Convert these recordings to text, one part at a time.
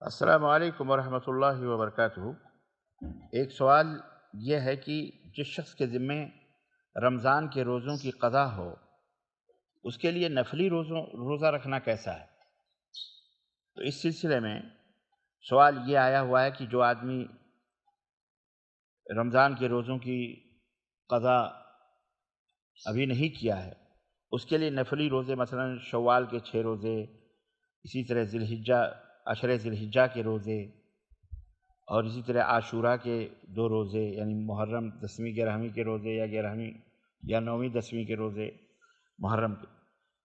السلام علیکم ورحمۃ اللہ وبرکاتہ۔ ایک سوال یہ ہے کہ جس شخص کے ذمے رمضان کے روزوں کی قضا ہو، اس کے لیے نفلی روزہ رکھنا کیسا ہے؟ تو اس سلسلے میں سوال یہ آیا ہوا ہے کہ جو آدمی رمضان کے روزوں کی قضا ابھی نہیں کیا ہے، اس کے لیے نفلی روزے مثلا شوال کے 6 روزے، اسی طرح عشر ذی الحجہ کے روزے، اور اسی طرح عاشوراء کے 2 روزے، یعنی محرم 10ویں 11ویں کے روزے، یا 11ویں یا 9ویں 10ویں کے روزے محرم کے،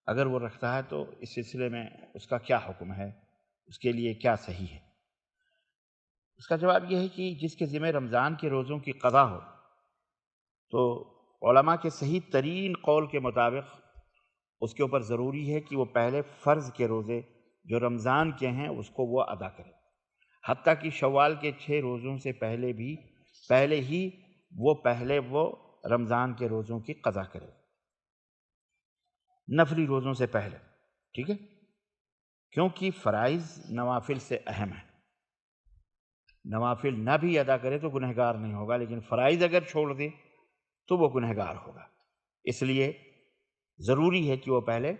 اگر وہ رکھتا ہے تو اس سلسلے میں اس کا کیا حکم ہے، اس کے لیے کیا صحیح ہے؟ اس کا جواب یہ ہے کہ جس کے ذمہ رمضان کے روزوں کی قضا ہو، تو علماء کے صحیح ترین قول کے مطابق اس کے اوپر ضروری ہے کہ وہ پہلے فرض کے روزے جو رمضان کے ہیں اس کو وہ ادا کرے، حتیٰ کہ شوال کے 6 روزوں سے پہلے ہی وہ رمضان کے روزوں کی قضا کرے، نفلی روزوں سے پہلے، ٹھیک ہے؟ کیونکہ فرائض نوافل سے اہم ہے، نوافل نہ بھی ادا کرے تو گنہگار نہیں ہوگا، لیکن فرائض اگر چھوڑ دے تو وہ گنہگار ہوگا۔ اس لیے ضروری ہے کہ وہ پہلے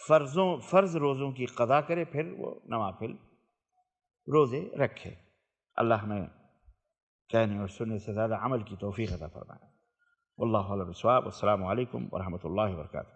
فرض روزوں کی قضا کرے، پھر وہ نوافل روزے رکھے۔ اللہ ہمیں کہنے اور سننے سے زیادہ عمل کی توفیق عطا فرمائے۔ واللہ اعلم بالصواب۔ السلام علیکم ورحمۃ اللہ وبرکاتہ۔